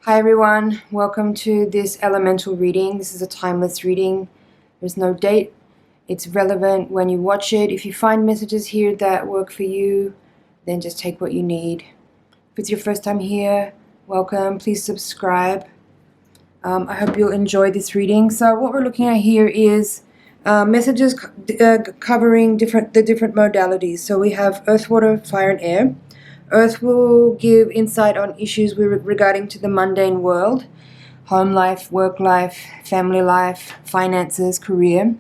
Hi everyone, welcome to this elemental reading. This is a timeless reading. There's no date. It's relevant when you watch it. If you find messages here that work for you, then just take what you need. If it's your first time here, welcome. Please subscribe. I hope you'll enjoy this reading. So what we're looking at here is messages covering the different modalities. So we have earth, water, fire, and air. Earth will give insight on issues regarding to the mundane world, home life, work life, family life, finances, career.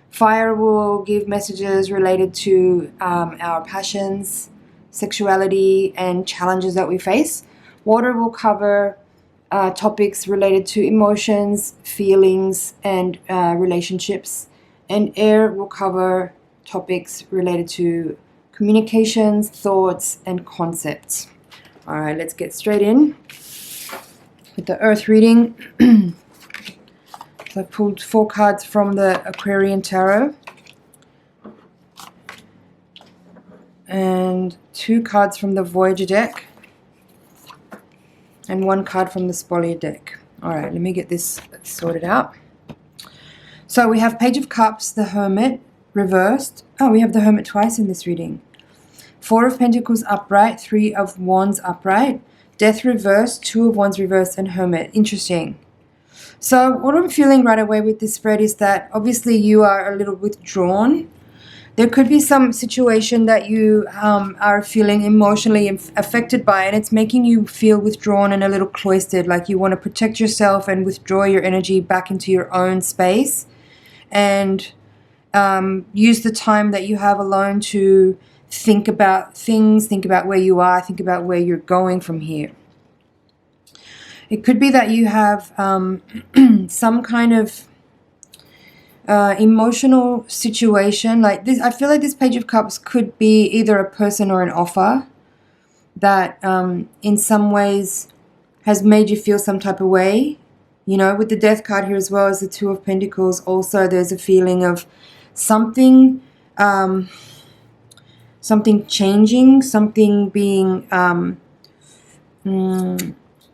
Fire will give messages related to our passions, sexuality, and challenges that we face. Water will cover topics related to emotions, feelings, and relationships. And air will cover topics related to communications, thoughts, and concepts. All right, let's get straight in with the earth reading. So I pulled 4 cards from the Aquarian Tarot and 2 cards from the Voyager deck and 1 card from the Spolier deck. All right, let me get this sorted out. So we have Page of Cups, the Hermit, reversed. Oh, we have the Hermit twice in this reading. 4 of Pentacles upright, 3 of Wands upright, Death reversed, 2 of Wands reversed, and Hermit. Interesting. So what I'm feeling right away with this spread is that obviously you are a little withdrawn. There could be some situation that you are feeling emotionally affected by, and it's making you feel withdrawn and a little cloistered, like you want to protect yourself and withdraw your energy back into your own space and use the time that you have alone to think about things, think about where you are, think about where you're going from here. It could be that you have some kind of emotional situation like this. I feel like this Page of Cups could be either a person or an offer that in some ways has made you feel some type of way. You know, with the Death card here as well as the 2 of Pentacles, also there's a feeling of something something changing, something being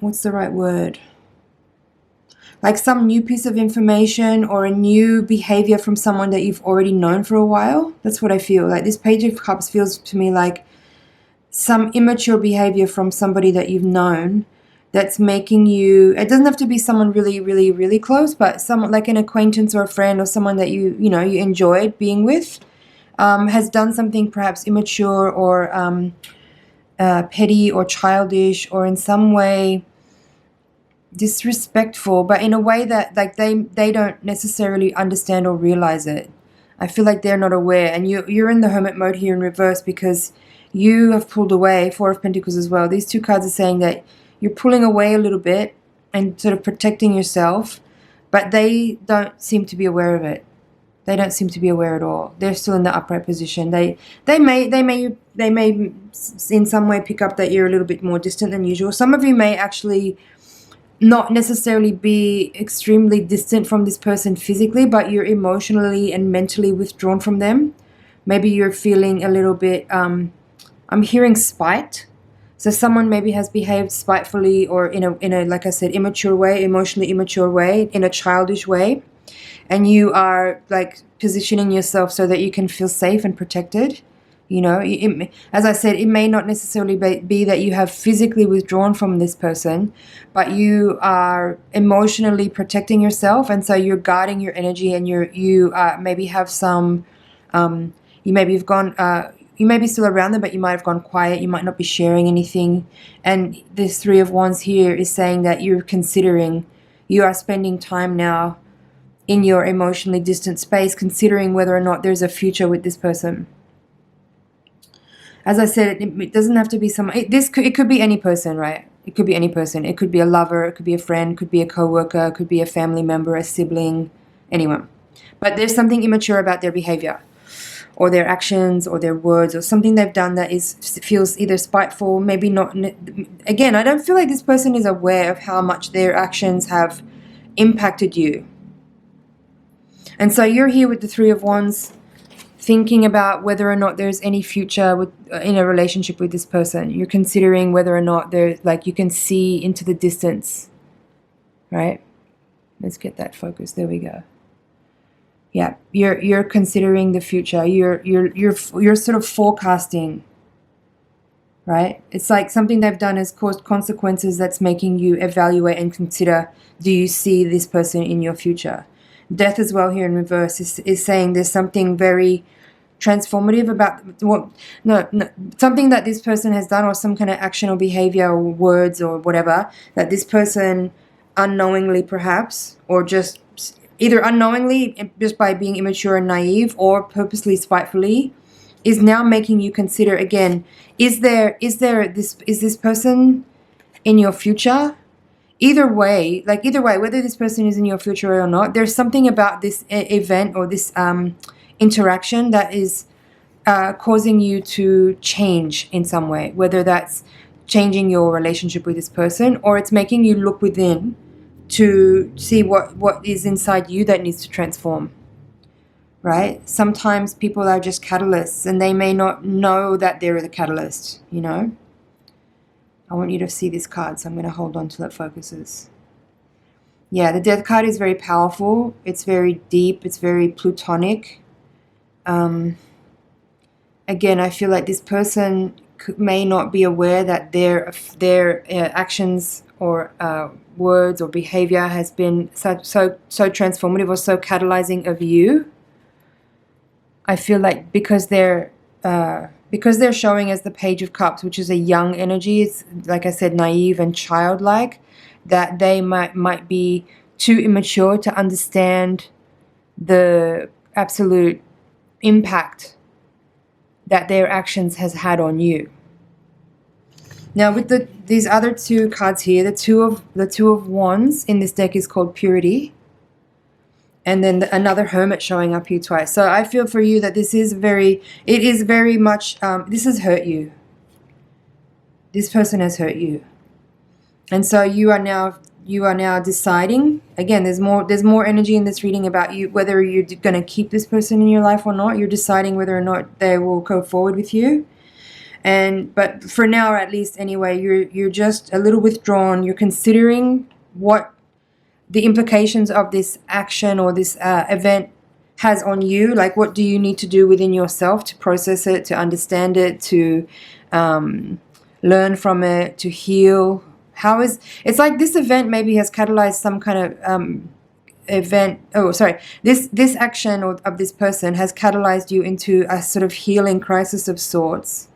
what's the right word? Like some new piece of information or a new behavior from someone that you've already known for a while. That's what I feel. Like this Page of Cups feels to me like some immature behavior from somebody that you've known that's making you, it doesn't have to be someone really, really, really close, but someone like an acquaintance or a friend or someone that you enjoyed being with, has done something perhaps immature or petty or childish or in some way disrespectful, but in a way that like they don't necessarily understand or realize it. I feel like they're not aware, and you're in the Hermit mode here in reverse because you have pulled away. 4 of Pentacles as well. These 2 cards are saying that you're pulling away a little bit and sort of protecting yourself, but they don't seem to be aware of it. They don't seem to be aware at all. They're still in the upright position. They may in some way pick up that you're a little bit more distant than usual. Some of you may actually not necessarily be extremely distant from this person physically, but you're emotionally and mentally withdrawn from them. Maybe you're feeling a little bit, I'm hearing spite. So someone maybe has behaved spitefully or in a like I said, immature way, emotionally immature way, in a childish way. And you are like positioning yourself so that you can feel safe and protected. You know, as I said, it may not necessarily be that you have physically withdrawn from this person, but you are emotionally protecting yourself, and so you're guarding your energy, and you maybe have some, you maybe have gone, you may be still around them, but you might have gone quiet. You might not be sharing anything, and this 3 of Wands here is saying that you're considering, you are spending time now in your emotionally distant space, considering whether or not there's a future with this person. As I said, it doesn't have to be someone. It could be any person, right? It could be any person. It could be a lover. It could be a friend. It could be a coworker. It could be a family member, a sibling, anyone. But there's something immature about their behavior, or their actions, or their words, or something they've done that feels either spiteful, maybe not. Again, I don't feel like this person is aware of how much their actions have impacted you. And so you're here with the 3 of Wands. thinking about whether or not there's any future with in a relationship with this person. You're considering whether or not there's, like, you can see into the distance, right? Let's get that focus. There we go. Yeah, you're considering the future. You're sort of forecasting, right? It's like something they've done has caused consequences that's making you evaluate and consider, do you see this person in your future? Death as well here in reverse is saying there's something very transformative about something that this person has done, or some kind of action or behavior or words or whatever that this person unknowingly perhaps, or just either unknowingly just by being immature and naive, or purposely spitefully, is now making you consider again, is this person in your future? Either way, whether this person is in your future or not, there's something about this event or this interaction that is causing you to change in some way, whether that's changing your relationship with this person, or it's making you look within to see what is inside you that needs to transform, right? Sometimes people are just catalysts, and they may not know that they're the catalyst, you know? I want you to see this card, so I'm going to hold on till it focuses. Yeah, the Death card is very powerful. It's very deep. It's very plutonic. Again, I feel like this person may not be aware that their actions or words or behavior has been so transformative or so catalyzing of you. I feel like because they're showing as the Page of Cups, which is a young energy, it's, like I said, naive and childlike, that they might be too immature to understand the absolute impact that their actions has had on you. Now, with these other two cards here, the two of Wands in this deck is called Purity, and then another Hermit showing up here twice. So I feel for you that this is very much, this has hurt you. This person has hurt you. And so you are now deciding, again, there's more energy in this reading about you, whether you're going to keep this person in your life or not. You're deciding whether or not they will go forward with you. But for now, at least anyway, you're just a little withdrawn. You're considering what the implications of this action or this event has on you. Like, what do you need to do within yourself to process it, to understand it, to learn from it, to heal? It's like this event maybe has catalyzed some kind of this action of this person has catalyzed you into a sort of healing crisis of sorts.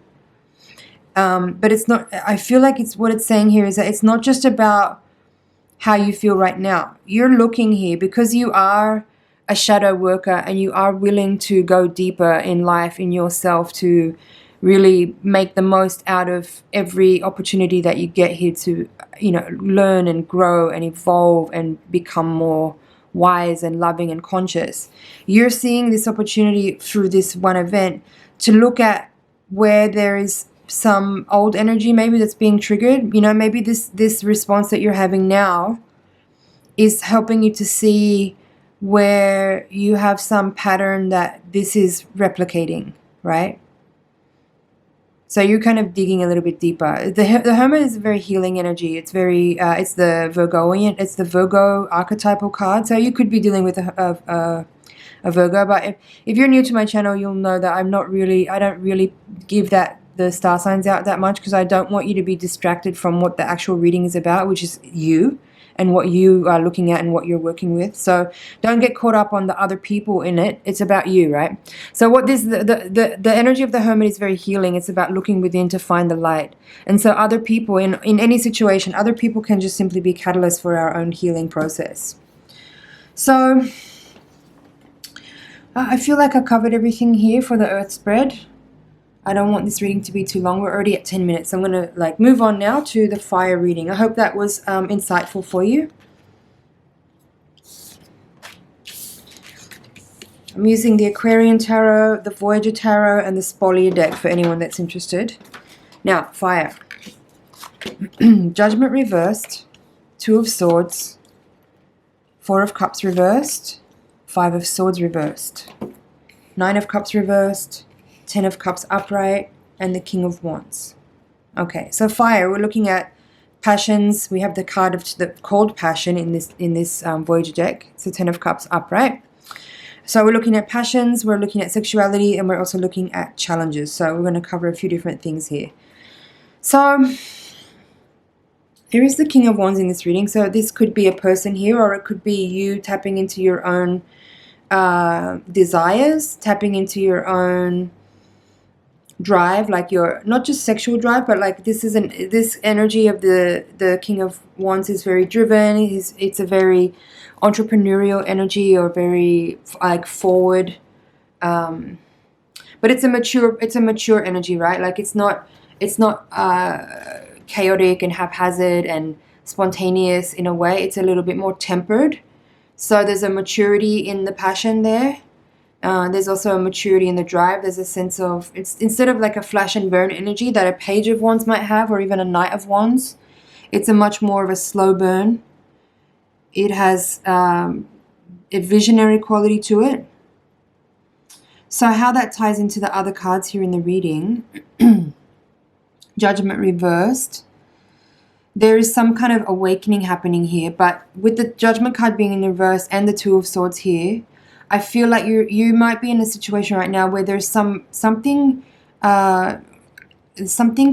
But it's not, I feel like what it's saying here is that it's not just about how you feel right now. You're looking here because you are a shadow worker, and you are willing to go deeper in life, in yourself, to really make the most out of every opportunity that you get here to, learn and grow and evolve and become more wise and loving and conscious. You're seeing this opportunity through this one event to look at where there is some old energy maybe that's being triggered. Maybe this response that you're having now is helping you to see where you have some pattern that this is replicating, right? So you're kind of digging a little bit deeper. The Hermit is a very healing energy. It's very it's the Virgo archetypal card. So you could be dealing with a Virgo, but if you're new to my channel, you'll know that I don't really give the star signs out that much, because I don't want you to be distracted from what the actual reading is about, which is you and what you are looking at and what you're working with. So don't get caught up on the other people in it. It's about you, right? So the energy of the Hermit is very healing. It's about looking within to find the light. And so other people in any situation, other people can just simply be catalysts for our own healing process. So I feel like I covered everything here for the Earth spread. I don't want this reading to be too long. We're already at 10 minutes. I'm going to move on now to the fire reading. I hope that was insightful for you. I'm using the Aquarian Tarot, the Voyager Tarot, and the Spolia deck for anyone that's interested. Now, fire. Judgment reversed, Two of Swords, Four of Cups reversed, Five of Swords reversed. Nine of Cups reversed, Ten of Cups upright, and the King of Wands. Okay, so fire, we're looking at passions. We have the card of the called passion in this Voyager deck. So Ten of Cups upright. So we're looking at passions, we're looking at sexuality, and we're also looking at challenges. So we're going to cover a few different things here. So here is the King of Wands in this reading. So this could be a person here, or it could be you tapping into your own desires, tapping into your own drive, like your, not just sexual drive, but like this energy of the King of Wands is very driven. It's a very entrepreneurial energy, or very like forward, but it's a mature energy, right? Like it's not chaotic and haphazard and spontaneous in a way. It's a little bit more tempered. So there's a maturity in the passion there. There's also a maturity in the drive. There's a sense of, it's instead of like a flash and burn energy that a Page of Wands might have, or even a Knight of Wands, it's a much more of a slow burn. It has a visionary quality to it. So how that ties into the other cards here in the reading, Judgment reversed. There is some kind of awakening happening here, but with the Judgment card being in reverse and the Two of Swords here, I feel like you might be in a situation right now where there's something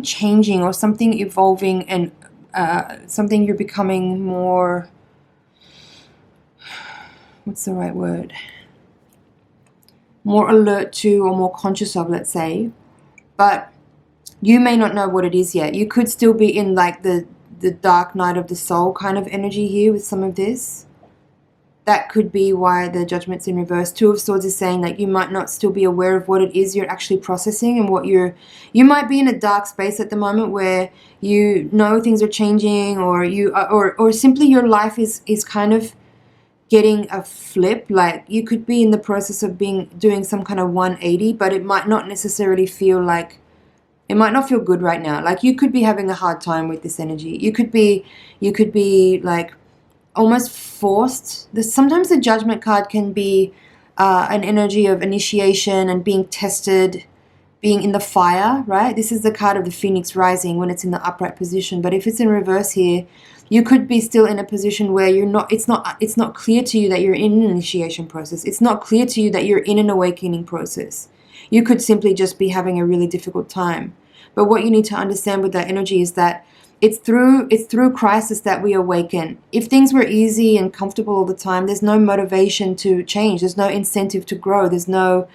changing, or something evolving, and something you're becoming more, what's the right word? More alert to, or more conscious of, let's say. But you may not know what it is yet. You could still be in like the dark night of the soul kind of energy here with some of this. That could be why the Judgment's in reverse. Two of Swords is saying that you might not still be aware of what it is you're actually processing, and what you might be in a dark space at the moment where you know things are changing, or or simply your life is kind of getting a flip. Like you could be in the process of doing some kind of 180, but it might not necessarily feel like, it might not feel good right now. Like you could be having a hard time with this energy. You could be like almost forced. Sometimes the Judgment card can be an energy of initiation and being tested, being in the fire, right? This is the card of the Phoenix rising when it's in the upright position. But if it's in reverse here, you could be still in a position where it's not clear to you that you're in an initiation process. It's not clear to you that you're in an awakening process. You could simply just be having a really difficult time. But what you need to understand with that energy is that it's through crisis that we awaken. If things were easy and comfortable all the time, there's no motivation to change. There's no incentive to grow. There's no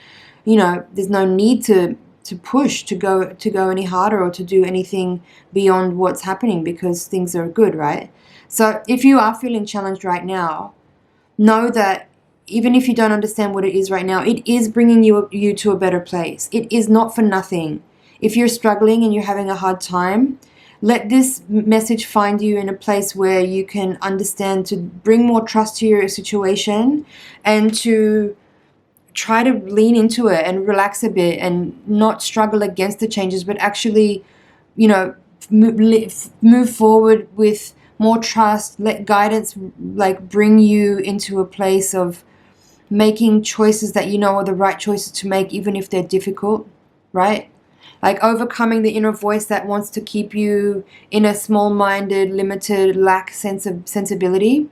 need to push, to go any harder, or to do anything beyond what's happening, because things are good, right? So if you are feeling challenged right now, know that even if you don't understand what it is right now, it is bringing you to a better place. It is not for nothing. If you're struggling and you're having a hard time, let this message find you in a place where you can understand, to bring more trust to your situation, and to try to lean into it and relax a bit, and not struggle against the changes, but actually, move forward with more trust. Let guidance like bring you into a place of making choices that you know are the right choices to make, even if they're difficult, right? Like overcoming the inner voice that wants to keep you in a small-minded, limited, lack sense of sensibility.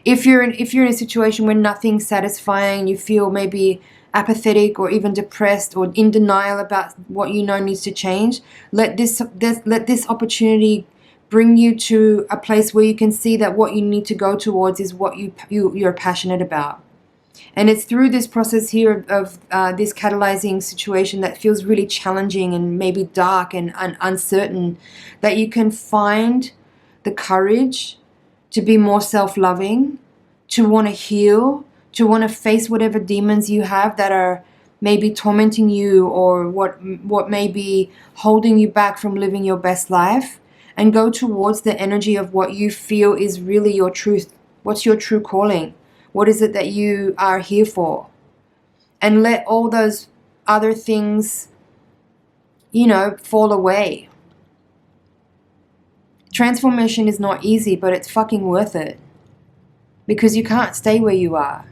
If you're in a situation where nothing's satisfying, you feel maybe apathetic or even depressed or in denial about what you know needs to change, let this opportunity bring you to a place where you can see that what you need to go towards is what you're passionate about. And it's through this process here of this catalyzing situation that feels really challenging and maybe dark and uncertain, that you can find the courage to be more self-loving, to want to heal, to want to face whatever demons you have that are maybe tormenting you, or what may be holding you back from living your best life, and go towards the energy of what you feel is really your truth. What's your true calling? What is it that you are here for? And let all those other things, fall away. Transformation is not easy, but it's fucking worth it. Because you can't stay where you are.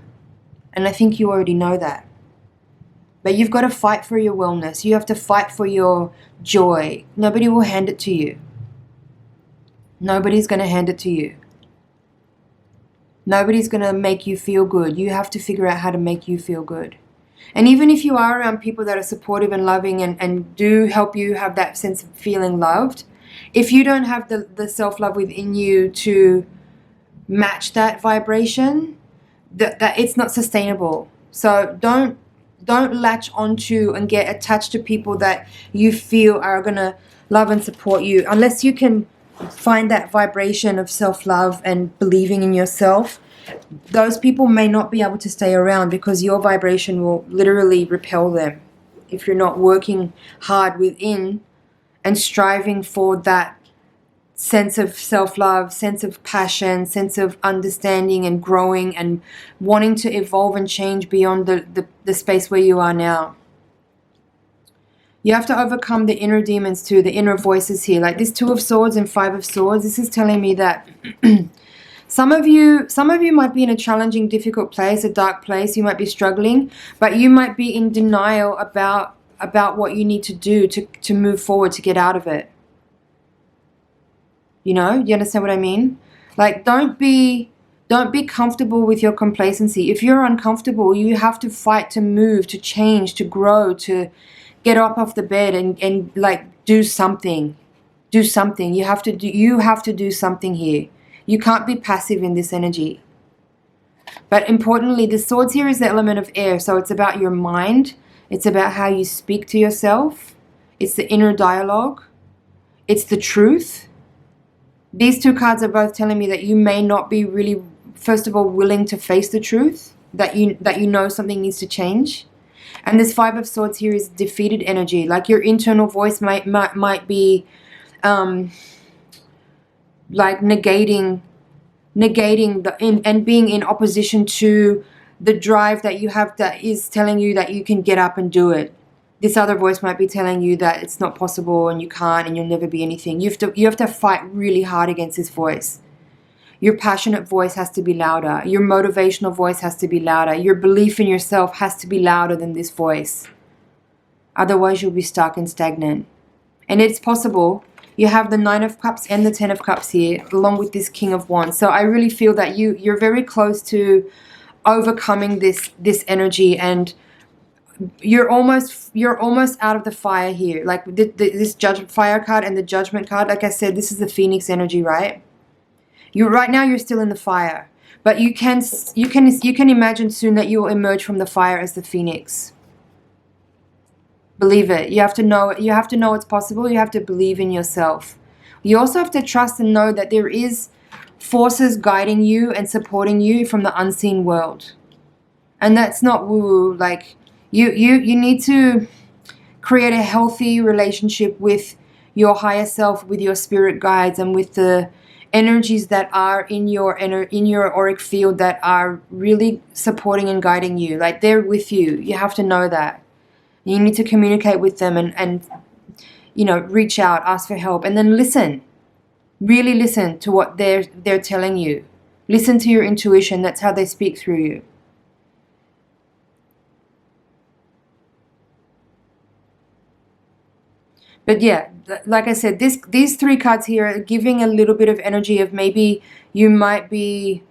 And I think you already know that. But you've got to fight for your wellness. You have to fight for your joy. Nobody will hand it to you. Nobody's going to hand it to you. Nobody's going to make you feel good. You have to figure out how to make you feel good. And even if you are around people that are supportive and loving and do help you have that sense of feeling loved, if you don't have the self-love within you to match that vibration, that it's not sustainable. So don't latch onto and get attached to people that you feel are going to love and support you. Unless you can find that vibration of self-love and believing in yourself, those people may not be able to stay around, because your vibration will literally repel them if you're not working hard within and striving for that sense of self-love, sense of passion, sense of understanding and growing and wanting to evolve and change beyond the space where you are now. You have to overcome the inner demons too, the inner voices here. Like this Two of Swords and Five of Swords, this is telling me that some of you might be in a challenging, difficult place, a dark place. You might be struggling, but you might be in denial about what you need to do to move forward, to get out of it. You know, you understand what I mean? Like, don't be comfortable with your complacency. If you're uncomfortable, you have to fight to move, to change, to grow, to get up off the bed and like do something. Do something. You have to do something here. You can't be passive in this energy. But importantly, the swords here is the element of air. So it's about your mind. It's about how you speak to yourself. It's the inner dialogue. It's the truth. These two cards are both telling me that you may not be really, first of all, willing to face the truth, that you know something needs to change. And this Five of Swords here is defeated energy. Like your internal voice might be like negating and being in opposition to the drive that you have, that is telling you that you can get up and do it. This other voice might be telling you that it's not possible and you can't and you'll never be anything. You have to fight really hard against this voice. Your passionate voice has to be louder. Your motivational voice has to be louder. Your belief in yourself has to be louder than this voice. Otherwise, you'll be stuck and stagnant. And it's possible. You have the Nine of Cups and the Ten of Cups here, along with this King of Wands. So I really feel that you're very close to overcoming this energy, and you're almost out of the fire here. Like this Fire card and the Judgment card, like I said, this is the Phoenix energy, right? Right now you're still in the fire, but you can imagine soon that you will emerge from the fire as the Phoenix. Believe it. You have to know it's possible. You have to believe in yourself. You also have to trust and know that there is forces guiding you and supporting you from the unseen world. And that's not woo-woo. Like you need to create a healthy relationship with your higher self, with your spirit guides, and with the energies that are in your auric field that are really supporting and guiding you. Like they're with you. You have to know that. You need to communicate with them and you know, reach out, ask for help, and then listen. Really listen to what they're telling you. Listen to your intuition. That's how they speak through you. But yeah, like I said, these three cards here are giving a little bit of energy of maybe you might be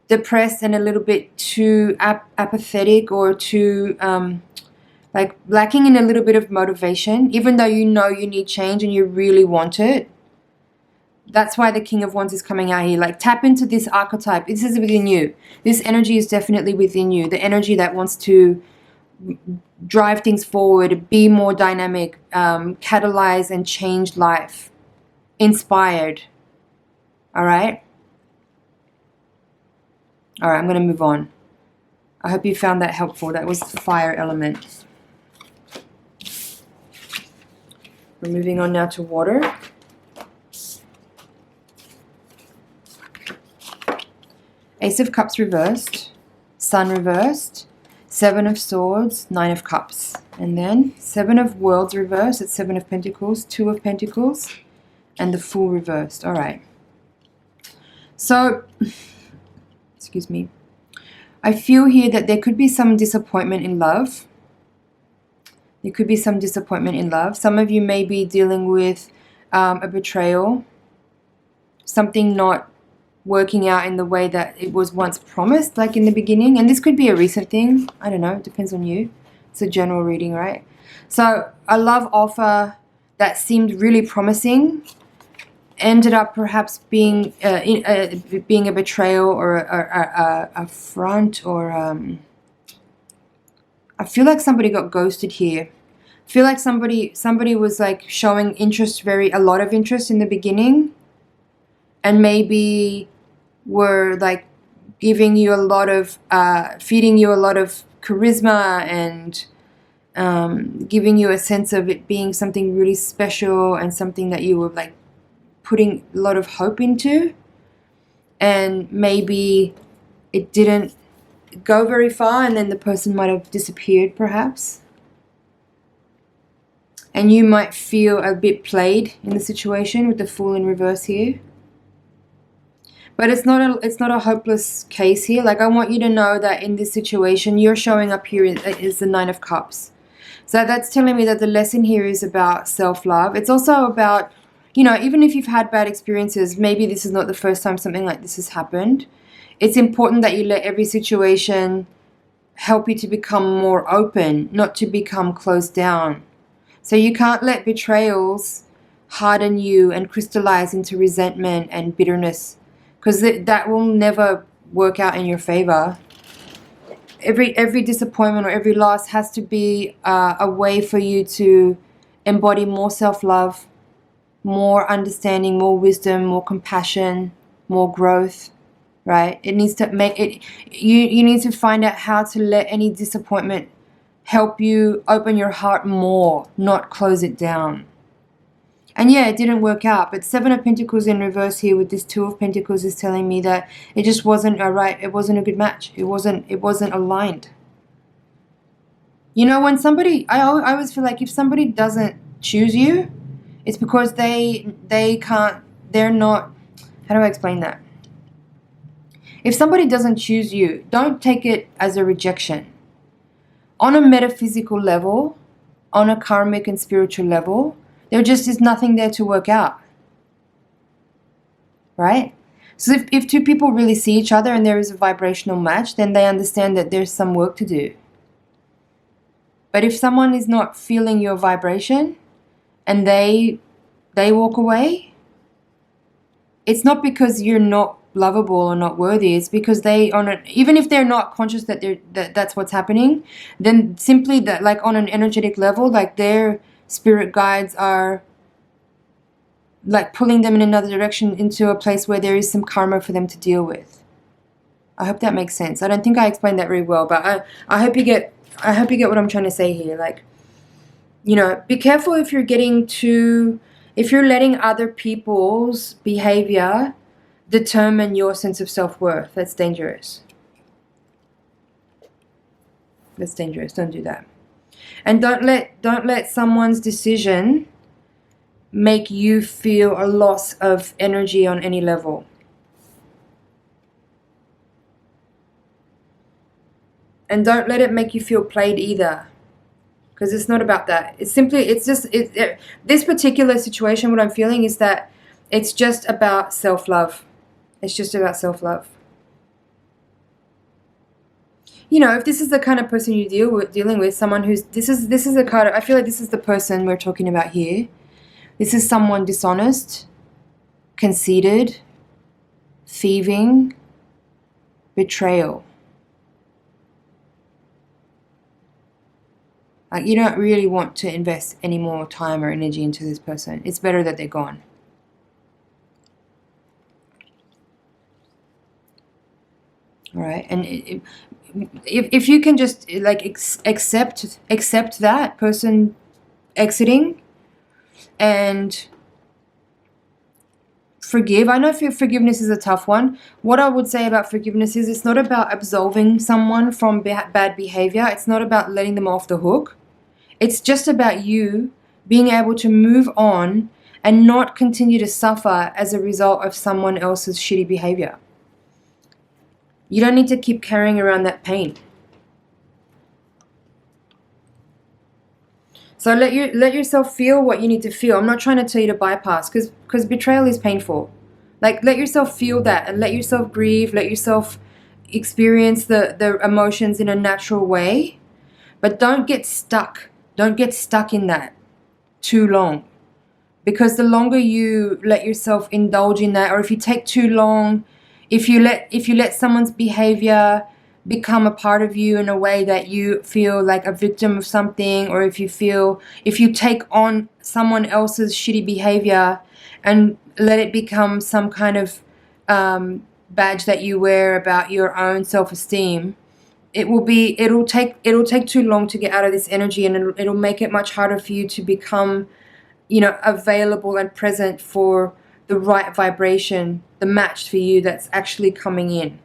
depressed and a little bit too apathetic, or too like lacking in a little bit of motivation, even though you know you need change and you really want it. That's why the King of Wands is coming out here. Like, tap into this archetype. This is within you. This energy is definitely within you. The energy that wants to drive things forward, be more dynamic, catalyze and change life. Inspired. All right? All right, I'm going to move on. I hope you found that helpful. That was the fire element. We're moving on now to water. Ace of Cups reversed, Sun reversed, Seven of Swords, Nine of Cups. And then Seven of Worlds reversed, it's Seven of Pentacles, Two of Pentacles, and the Fool reversed. All right. So, excuse me. I feel here that there could be some disappointment in love. There could be some disappointment in love. Some of you may be dealing with a betrayal, something not working out in the way that it was once promised, like in the beginning. And this could be a recent thing. I don't know. It depends on you. It's a general reading, right? So a love offer that seemed really promising ended up perhaps being being a betrayal or a affront, or I feel like somebody got ghosted here. I feel like somebody was like showing interest, a lot of interest in the beginning, and maybe were like giving you a lot of feeding you a lot of charisma and giving you a sense of it being something really special and something that you were like putting a lot of hope into, and maybe it didn't go very far, and then the person might have disappeared perhaps, and you might feel a bit played in the situation with the Fool in reverse here. But it's not a hopeless case here. Like, I want you to know that in this situation, you're showing up here is the Nine of Cups. So that's telling me that the lesson here is about self-love. It's also about, you know, even if you've had bad experiences, maybe this is not the first time something like this has happened. It's important that you let every situation help you to become more open, not to become closed down. So you can't let betrayals harden you and crystallize into resentment and bitterness, because that will never work out in your favor. Every disappointment or every loss has to be a way for you to embody more self-love, more understanding, more wisdom, more compassion, more growth, right? It needs to make it, you need to find out how to let any disappointment help you open your heart more, not close it down. And yeah, it didn't work out, but Seven of Pentacles in reverse here with this Two of Pentacles is telling me that it just wasn't it wasn't a good match. It wasn't aligned. You know, when somebody, I always feel like if somebody doesn't choose you, it's because they're not, how do I explain that? If somebody doesn't choose you, don't take it as a rejection. On a metaphysical level, on a karmic and spiritual level, there just is nothing there to work out, right? So if two people really see each other and there is a vibrational match, then they understand that there's some work to do. But if someone is not feeling your vibration and they walk away, it's not because you're not lovable or not worthy. It's because even if they're not conscious that that's what's happening, then simply that, like on an energetic level, like their spirit guides are like pulling them in another direction into a place where there is some karma for them to deal with. I hope that makes sense. I don't think I explained that very well, but I hope you get what I'm trying to say here. Like, you know, be careful if you're letting other people's behavior determine your sense of self-worth. That's dangerous. That's dangerous. Don't do that. And don't let someone's decision make you feel a loss of energy on any level. And don't let it make you feel played either, because it's not about that. This particular situation, what I'm feeling is that it's just about self-love. It's just about self-love. You know, if this is the kind of person you dealing with, someone who's, this is the kind of, I feel like this is the person we're talking about here. This is someone dishonest, conceited, thieving, betrayal. Like, you don't really want to invest any more time or energy into this person. It's better that they're gone. All right, and if you can just like accept that person exiting and forgive. I know forgiveness is a tough one. What I would say about forgiveness is it's not about absolving someone from bad behavior. It's not about letting them off the hook. It's just about you being able to move on and not continue to suffer as a result of someone else's shitty behavior. You don't need to keep carrying around that pain. So let yourself feel what you need to feel. I'm not trying to tell you to bypass, because betrayal is painful. Like, let yourself feel that and let yourself grieve, let yourself experience the emotions in a natural way. But don't get stuck. Don't get stuck in that too long. Because the longer you let yourself indulge in that, or if you take too long, if you let someone's behavior become a part of you in a way that you feel like a victim of something, or if you take on someone else's shitty behavior and let it become some kind of badge that you wear about your own self-esteem, it'll take too long to get out of this energy, and it'll make it much harder for you to become, available and present for the right vibration, the match for you that's actually coming in.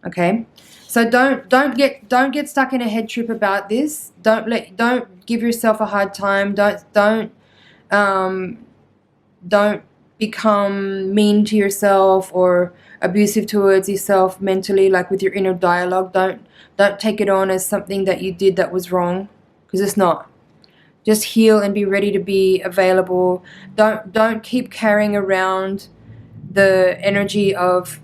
Okay, so don't get stuck in a head trip about this. Don't give yourself a hard time. Don't become mean to yourself or abusive towards yourself mentally, like with your inner dialogue. Don't take it on as something that you did that was wrong, because it's not. Just heal and be ready to be available. Don't keep carrying around the energy of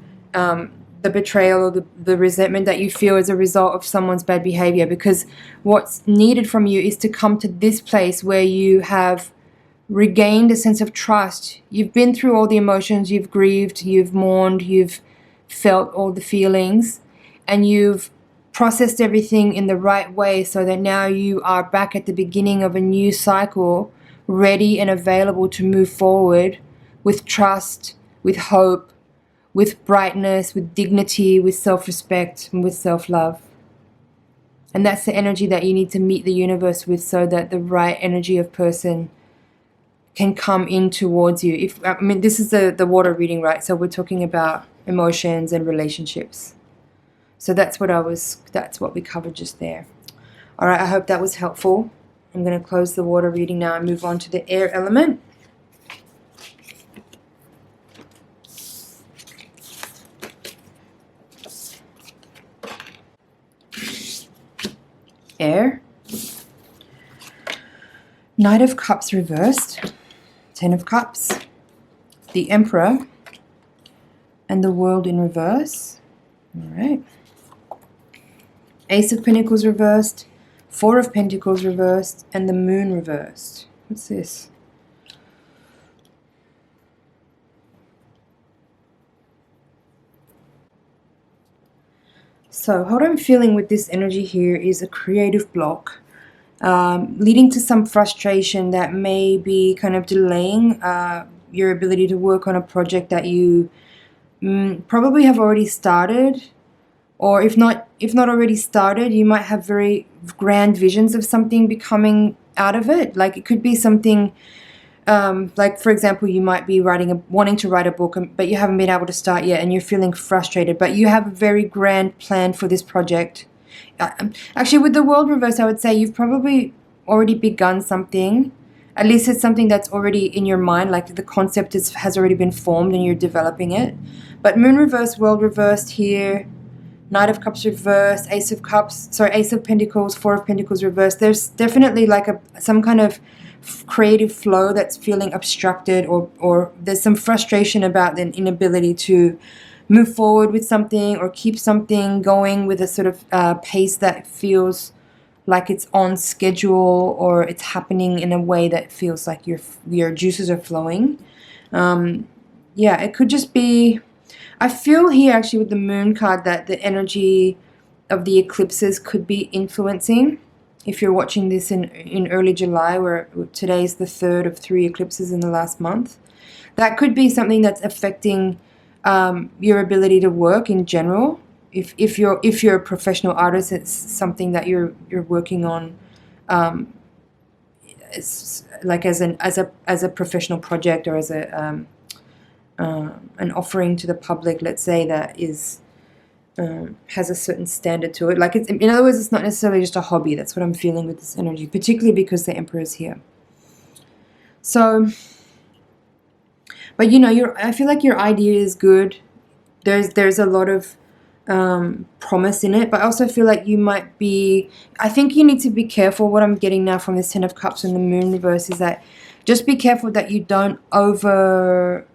the betrayal or the resentment that you feel as a result of someone's bad behavior, because what's needed from you is to come to this place where you have regained a sense of trust. You've been through all the emotions, you've grieved, you've mourned, you've felt all the feelings, and you've processed everything in the right way, so that now you are back at the beginning of a new cycle, ready and available to move forward with trust, with hope, with brightness, with dignity, with self-respect, and with self-love. And that's the energy that you need to meet the universe with, so that the right energy of person can come in towards you. This is the water reading, right? So we're talking about emotions and relationships. So that's what we covered just there. All right, I hope that was helpful. I'm going to close the water reading now and move on to the air element. Air. Knight of Cups reversed. 10 of Cups. The Emperor. And the World in reverse. All right. Ace of Pentacles reversed, 4 of Pentacles reversed, and the Moon reversed. What's this? So what I'm feeling with this energy here is a creative block, leading to some frustration that may be kind of delaying your ability to work on a project that you probably have already started. Or if not already started, you might have very grand visions of something becoming out of it. Like, it could be something, like, for example, you might be wanting to write a book, but you haven't been able to start yet, and you're feeling frustrated. But you have a very grand plan for this project. Actually, with the World reverse, I would say you've probably already begun something. At least it's something that's already in your mind, like the concept has already been formed and you're developing it. But Moon reverse, World reversed here. Knight of Cups reversed, Ace of Pentacles, 4 of Pentacles reversed. There's definitely like some kind of creative flow that's feeling obstructed, or there's some frustration about the inability to move forward with something or keep something going with a sort of pace that feels like it's on schedule, or it's happening in a way that feels like your juices are flowing. Yeah, it could just be... I feel here actually with the Moon card that the energy of the eclipses could be influencing. If you're watching this in early July, where today's the 3rd of 3 eclipses in the last month, that could be something that's affecting your ability to work in general. If you're a professional artist, it's something that you're working on, like as a professional project, or as an offering to the public, let's say, that is has a certain standard to it. Like, in other words, it's not necessarily just a hobby. That's what I'm feeling with this energy, particularly because the Emperor is here. So, but I feel like your idea is good. There's a lot of promise in it, but I also feel like you might be, I think you need to be careful. What I'm getting now from this 10 of Cups and the Moon reverse is that just be careful that you don't what's the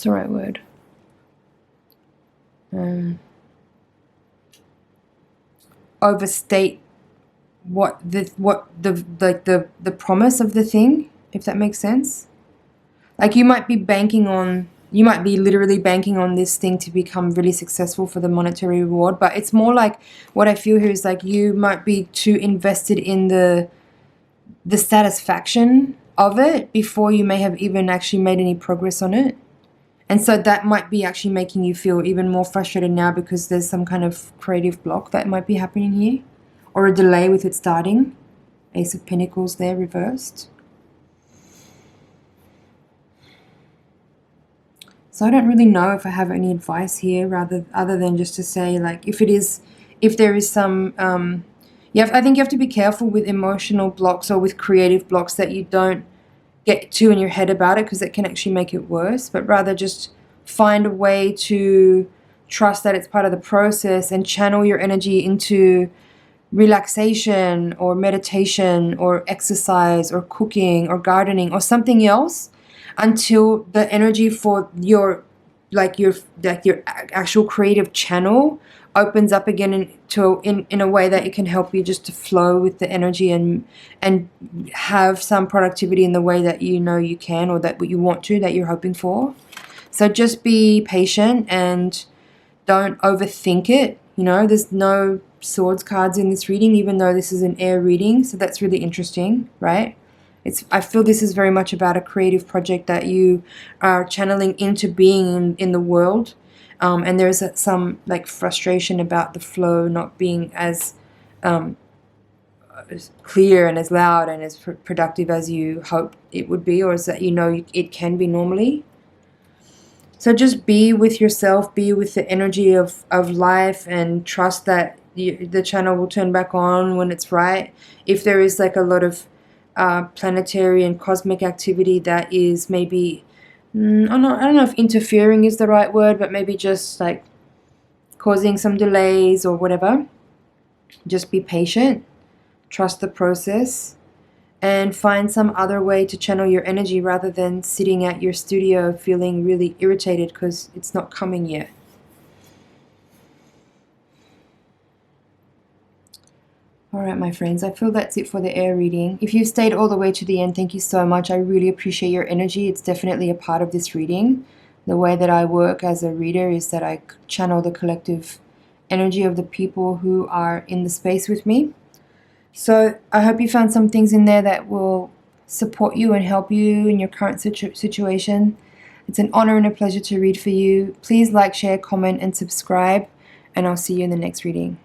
right word? Overstate what the promise of the thing, if that makes sense. Like you might be literally banking on this thing to become really successful for the monetary reward, but it's more like what I feel here is like you might be too invested in the satisfaction of it before you may have even actually made any progress on it. And so that might be actually making you feel even more frustrated now because there's some kind of creative block that might be happening here, or a delay with it starting. Ace of Pentacles there reversed. So I don't really know if I have any advice here other than just to say, like, if there is some, I think you have to be careful with emotional blocks or with creative blocks that you don't get too in your head about it, because it can actually make it worse, but rather just find a way to trust that it's part of the process and channel your energy into relaxation or meditation or exercise or cooking or gardening or something else until the energy for your actual creative channel opens up again in a way that it can help you just to flow with the energy and have some productivity in the way that you know you can, or that you want to, that you're hoping for. So just be patient and don't overthink it. There's no swords cards in this reading, even though this is an air reading, so that's really interesting, right? I feel this is very much about a creative project that you are channeling into being in the world, and there's some like frustration about the flow not being as clear and as loud and as productive as you hope it would be, or as that it can be normally. So just be with yourself, be with the energy of life, and trust that the channel will turn back on when it's right. If there is like a lot of planetary and cosmic activity that is maybe, I don't know if interfering is the right word, but maybe just like causing some delays or whatever, just be patient, trust the process, and find some other way to channel your energy rather than sitting at your studio feeling really irritated because it's not coming yet. Alright, my friends, I feel that's it for the air reading. If you've stayed all the way to the end, thank you so much. I really appreciate your energy. It's definitely a part of this reading. The way that I work as a reader is that I channel the collective energy of the people who are in the space with me. So I hope you found some things in there that will support you and help you in your current situation. It's an honor and a pleasure to read for you. Please like, share, comment, and subscribe, and I'll see you in the next reading.